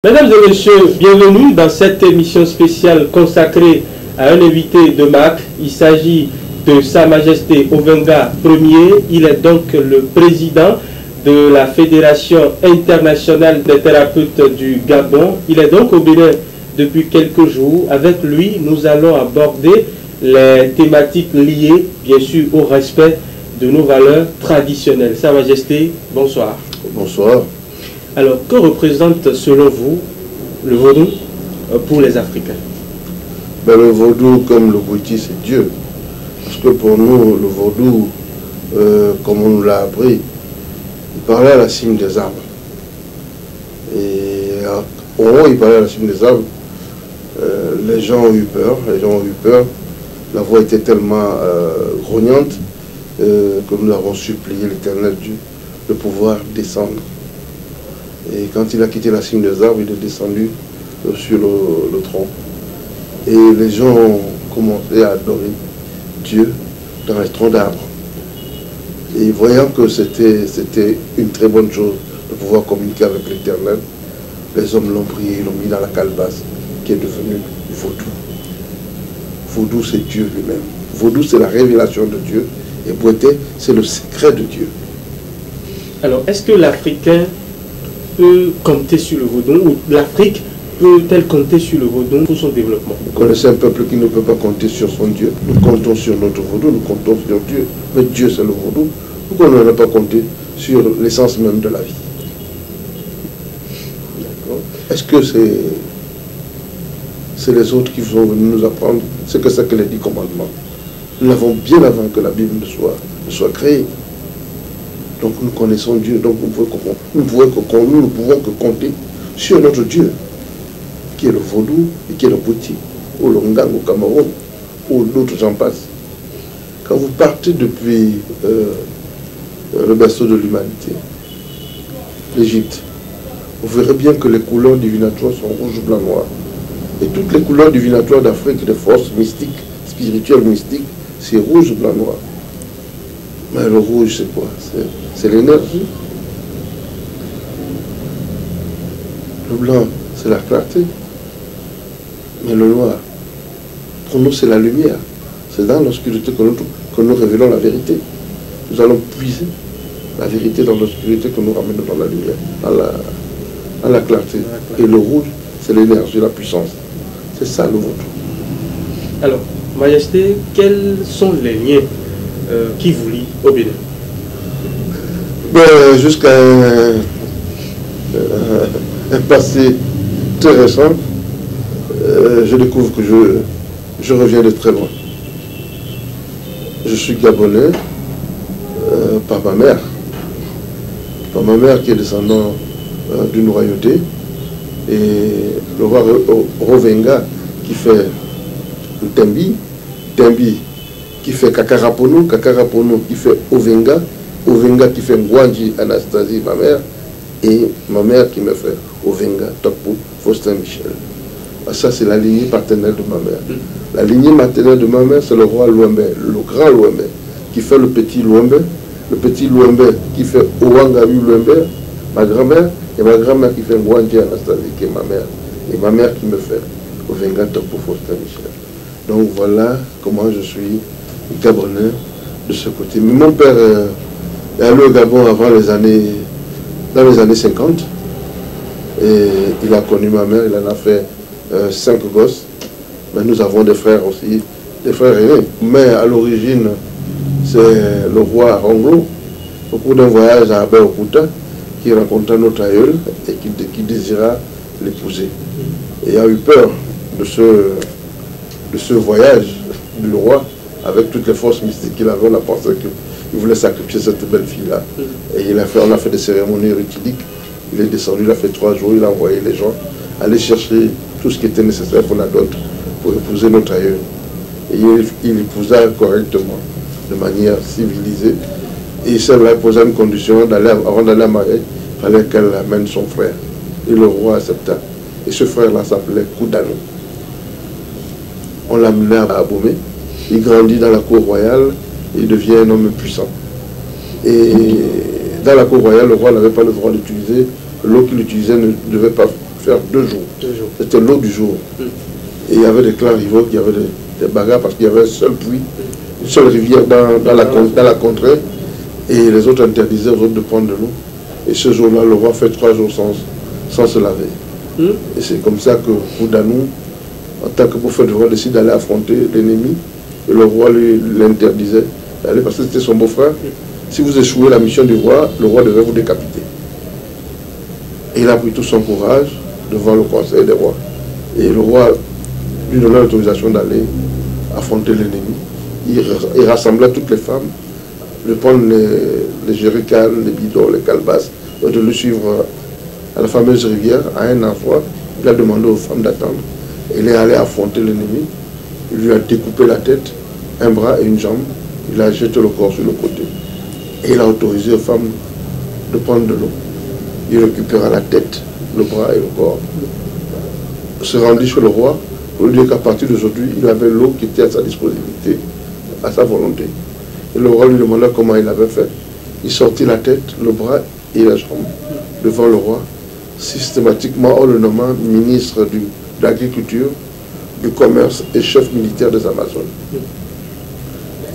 Mesdames et messieurs, bienvenue dans cette émission spéciale consacrée à un invité de marque. Il s'agit de Sa Majesté Ovenga Ier. Il est donc le président de la Fédération internationale des thérapeutes du Gabon. Il est donc au Bénin depuis quelques jours. Avec lui, nous allons aborder les thématiques liées, bien sûr, au respect de nos valeurs traditionnelles. Sa Majesté, bonsoir. Bonsoir. Alors, que représente selon vous le vaudou pour les Africains? Ben, le vaudou, comme le bouddhisme, c'est Dieu. Parce que pour nous, le vaudou, comme on nous l'a appris, il parlait à la cime des arbres. Et au moment où il parlait à la cime des arbres, les gens ont eu peur. La voix était tellement grognante que nous avons supplié l'Éternel Dieu de pouvoir descendre. Et quand il a quitté la cime des arbres, il est descendu sur le tronc. Et les gens ont commencé à adorer Dieu dans les troncs d'arbres. Et voyant que c'était une très bonne chose de pouvoir communiquer avec l'Éternel, les hommes l'ont prié, l'ont mis dans la calebasse qui est devenue vaudou. Vaudou, c'est Dieu lui-même. Vaudou, c'est la révélation de Dieu. Et Bouété, c'est le secret de Dieu. Alors, est-ce que l'Africain peut compter sur le vaudou, ou l'Afrique peut-elle compter sur le vaudou pour son développement? Vous connaissez un peuple qui ne peut pas compter sur son Dieu. Nous comptons sur notre vaudou, nous comptons sur Dieu. Mais Dieu, c'est le vaudou. Pourquoi on n'a pas compté sur l'essence même de la vie? Est-ce que c'est les autres qui sont venus nous apprendre ce que c'est que les 10 commandements? Nous l'avons bien avant que la Bible ne soit créée. Donc nous connaissons Dieu, donc nous ne pouvons que compter sur notre Dieu, qui est le vaudou et qui est le bouti, au Longang, au Cameroun, où d'autres j'en passe. Quand vous partez depuis le berceau de l'humanité, l'Égypte, vous verrez bien que les couleurs divinatoires sont rouge, blanc, noir. Et toutes les couleurs divinatoires d'Afrique, des forces mystiques, spirituelles mystiques, c'est rouge, blanc, noir. Mais le rouge, c'est quoi? C'est l'énergie. Le blanc, c'est la clarté. Mais le noir, pour nous, c'est la lumière. C'est dans l'obscurité que nous révélons la vérité. Nous allons puiser la vérité dans l'obscurité que nous ramenons dans la lumière, dans la clarté. Et le rouge, c'est l'énergie, la puissance. C'est ça le vaudou. Alors, Majesté, quels sont les liens qui vous lient au Bénin? Jusqu'à un passé très récent, je découvre que je reviens de très loin. Je suis gabonais par ma mère. Par ma mère qui est descendant d'une royauté. Et le roi Rovenga qui fait le Tembi qui fait Kakarapono, Kakarapono qui fait Ovenga, Ovenga qui fait Ngwanji Anastasie, ma mère, et ma mère qui me fait Ovenga Tokpo Faustin Michel. Ça, c'est la lignée paternelle de ma mère. La lignée maternelle de ma mère, c'est le roi Louembe, le grand Louembe, qui fait le petit Louembe qui fait Ouangaru Louembe, ma grand-mère, et ma grand-mère qui fait Ngwanji Anastasie, qui est ma mère, et ma mère qui me fait Ovenga Tokpo Faustin Michel. Donc voilà comment je suis gabonais de ce côté. Mais mon père est allé au Gabon avant dans les années 50. Et il a connu ma mère, il en a fait 5 gosses. Mais nous avons des frères aussi, des frères aînés. Mais à l'origine, c'est le roi Ronglo, au cours d'un voyage à Abeokuta, qui rencontra notre aïeul et qui désira l'épouser. Et il a eu peur de ce voyage du roi, avec toutes les forces mystiques qu'il avait. On a pensé qu'il voulait sacrifier cette belle fille-là. Et on a fait des cérémonies rituliques. Il est descendu, il a fait 3 jours, il a envoyé les gens aller chercher tout ce qui était nécessaire pour la dot, pour épouser notre aïeul. Et il épousa correctement, de manière civilisée. Et celle-là posait une condition, avant d'aller à marier, il fallait qu'elle amène son frère. Et le roi accepta. Et ce frère-là s'appelait Koudano. On l'a mené à Abomey. Il grandit dans la cour royale, il devient un homme puissant. Et dans la cour royale, le roi n'avait pas le droit d'utiliser, l'eau qu'il utilisait ne devait pas faire 2 jours. C'était l'eau du jour. Et il y avait des clans rivaux, il y avait des bagarres parce qu'il y avait un seul puits, une seule rivière dans la contrée. Et les autres interdisaient aux autres de prendre de l'eau. Et ce jour-là, le roi fait 3 jours sans se laver. Et c'est comme ça que Koudanou, en tant que prophète du roi, décide d'aller affronter l'ennemi. Et le roi l'interdisait d'aller parce que c'était son beau-frère. Si vous échouez la mission du roi, le roi devait vous décapiter. Et il a pris tout son courage devant le conseil des rois. Et le roi lui donna l'autorisation d'aller affronter l'ennemi. Il rassembla toutes les femmes, de prendre les jerrycans, les bidons, les calebasses, et de le suivre à la fameuse rivière, à un endroit. Il a demandé aux femmes d'attendre. Il est allé affronter l'ennemi. Il lui a découpé la tête, un bras et une jambe. Il a jeté le corps sur le côté. Et il a autorisé aux femmes de prendre de l'eau. Il récupéra la tête, le bras et le corps. Se rendit chez le roi pour lui dire qu'à partir d'aujourd'hui, il avait l'eau qui était à sa disponibilité, à sa volonté. Et le roi lui demanda comment il avait fait. Il sortit la tête, le bras et la jambe devant le roi, systématiquement en le nommant ministre de l'agriculture, du commerce et chef militaire des Amazones.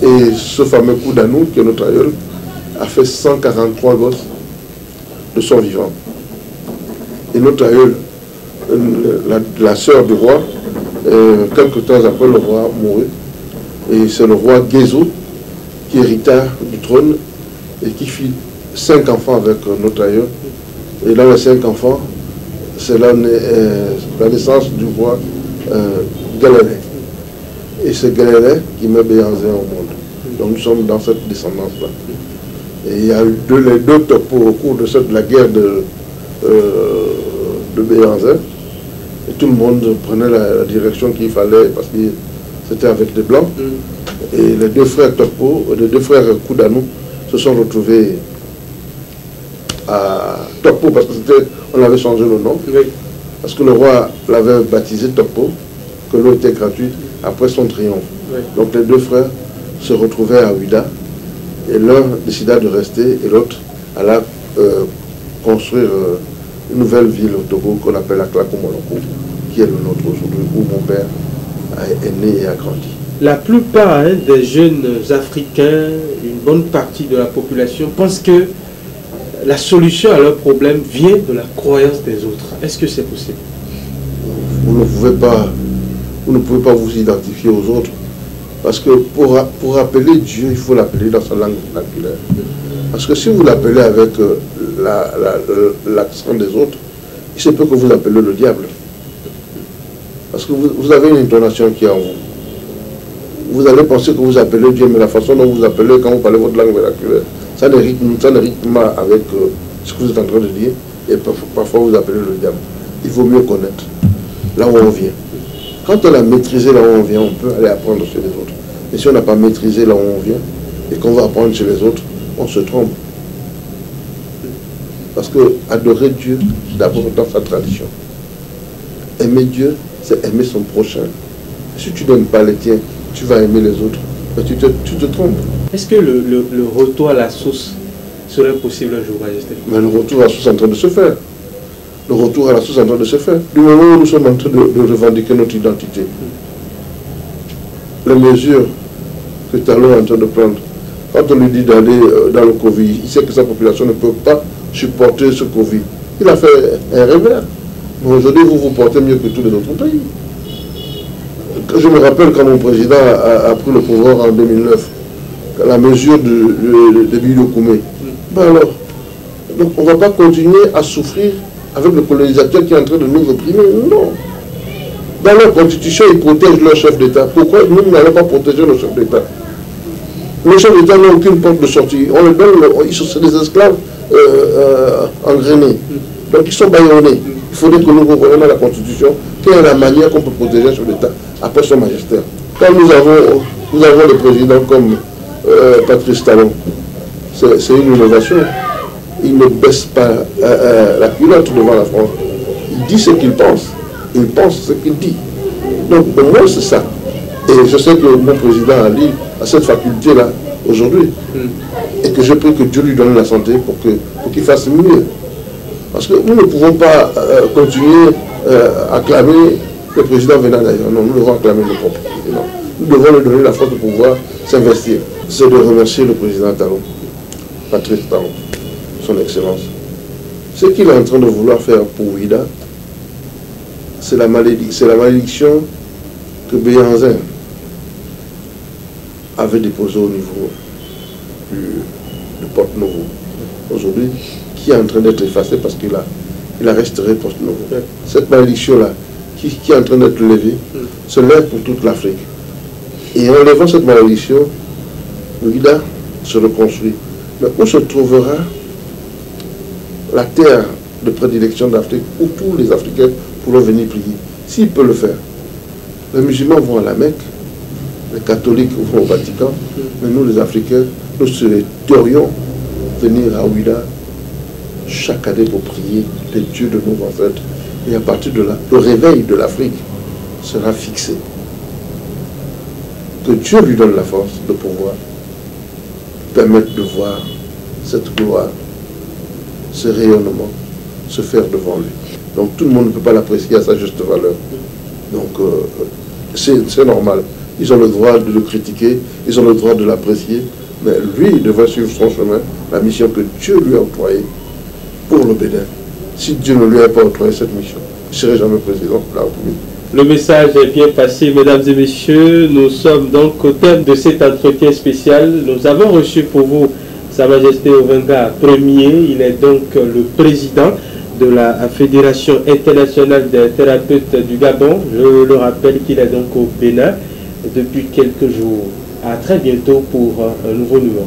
Et ce fameux Koudanou, qui est notre aïeul, a fait 143 gosses de son vivant. Et notre aïeul, la sœur du roi, quelques temps après, le roi mourut. Et c'est le roi Guézo qui hérita du trône et qui fit 5 enfants avec notre aïeul. Et dans les 5 enfants, c'est la naissance du roi Galéré. Et c'est Galéré qui met Béanzin au monde. Donc nous sommes dans cette descendance-là. Et il y a eu les deux topos au cours de la guerre de Béanzin. Et tout le monde prenait la direction qu'il fallait parce que c'était avec des blancs. Et les deux frères Topo, les deux frères Koudanou se sont retrouvés à Topo parce qu'on avait changé le nom. Parce que le roi l'avait baptisé Topo, que l'eau était gratuite après son triomphe. Donc les deux frères se retrouvaient à Ouida. Et l'un décida de rester et l'autre alla construire une nouvelle ville au Togo qu'on appelle la Klakomoloko, qui est le nôtre aujourd'hui, où mon père est né et a grandi. La plupart des jeunes Africains, une bonne partie de la population, pensent que la solution à leurs problèmes vient de la croyance des autres. Est-ce que c'est possible? Vous ne pouvez pas vous identifier aux autres. Parce que pour appeler Dieu, il faut l'appeler dans sa langue vernaculaire. Parce que si vous l'appelez avec l'accent des autres, il se peut que vous appelez le diable. Parce que vous avez une intonation qui est en vous. Vous allez penser que vous appelez Dieu, mais la façon dont vous appelez quand vous parlez votre langue vernaculaire, ça ne rythme pas avec ce que vous êtes en train de dire. Et parfois vous appelez le diable. Il vaut mieux connaître là où on vient. Quand on a maîtrisé là où on vient, on peut aller apprendre chez les autres. Mais si on n'a pas maîtrisé là où on vient, et qu'on va apprendre chez les autres, on se trompe. Parce que adorer Dieu, c'est d'abord dans sa tradition. Aimer Dieu, c'est aimer son prochain. Si tu n'aimes pas les tiens, tu vas aimer les autres. Mais tu te trompes. Est-ce que le retour à la source serait possible un jour, Majesté? Mais le retour à la source est en train de se faire. Le retour à la source est en train de se faire. Du moment où nous sommes en train de revendiquer notre identité, les mesures que Talon est en train de prendre, quand on lui dit d'aller dans le Covid, il sait que sa population ne peut pas supporter ce Covid. Il a fait un revers. Mais aujourd'hui, vous vous portez mieux que tous les autres pays. Je me rappelle quand mon président a pris le pouvoir en 2009, la mesure de Bilo Koumé. Ben alors, donc on ne va pas continuer à souffrir avec le colonisateur qui est en train de nous opprimer. Non. Dans leur constitution, ils protègent leur chef d'État. Pourquoi nous n'allons pas protéger nos chefs d'État? Nos chefs d'État n'ont aucune porte de sortie. On les donne, ils sont des esclaves engrainés. Donc ils sont bâillonnés. Il faudrait que nous revoyions dans la constitution quelle est la manière qu'on peut protéger un chef d'État après son magistère. Quand nous avons des présidents comme Patrice Talon, c'est une innovation. Il ne baisse pas la culotte devant la France. Il dit ce qu'il pense. Il pense ce qu'il dit. Donc, pour moi, c'est ça. Et je sais que mon président Ali a cette faculté-là aujourd'hui. Et que je prie que Dieu lui donne la santé pour qu'il fasse mieux. Parce que nous ne pouvons pas continuer à acclamer le président venant d'ailleurs. Non, nous devons acclamer le propre président. Nous devons lui donner la force de pouvoir s'investir. C'est de remercier le président Talon, Patrice Talon, son excellence. Ce qu'il est en train de vouloir faire pour Ouida, c'est la malédiction que Béhanzin avait déposée au niveau de Porte-Novo. Aujourd'hui, qui est en train d'être effacée parce qu'il a restauré Porte-Novo. Cette malédiction-là, qui est en train d'être levée, se lève pour toute l'Afrique. Et en levant cette malédiction, Ouida se reconstruit. Mais où se trouvera la terre de prédilection d'Afrique où tous les Africains pourront venir prier? S'il peut le faire. Les musulmans vont à la Mecque, les catholiques vont au Vatican, mais nous les Africains, nous souhaiterions venir à Ouida chaque année pour prier les dieux de nos ancêtres. Et à partir de là, le réveil de l'Afrique sera fixé. Que Dieu lui donne la force de pouvoir permettre de voir cette gloire, ce rayonnement se faire devant lui. Donc tout le monde ne peut pas l'apprécier à sa juste valeur. Donc c'est normal. Ils ont le droit de le critiquer, ils ont le droit de l'apprécier, mais lui, il devrait suivre son chemin, la mission que Dieu lui a octroyée pour le Bénin. Si Dieu ne lui a pas octroyé cette mission, il ne serait jamais président de la République. Le message est bien passé, mesdames et messieurs. Nous sommes donc au terme de cet entretien spécial. Nous avons reçu pour vous Sa Majesté Ovenga Ier. Il est donc le président de la Fédération internationale des thérapeutes du Gabon. Je le rappelle qu'il est donc au Bénin depuis quelques jours. À très bientôt pour un nouveau numéro.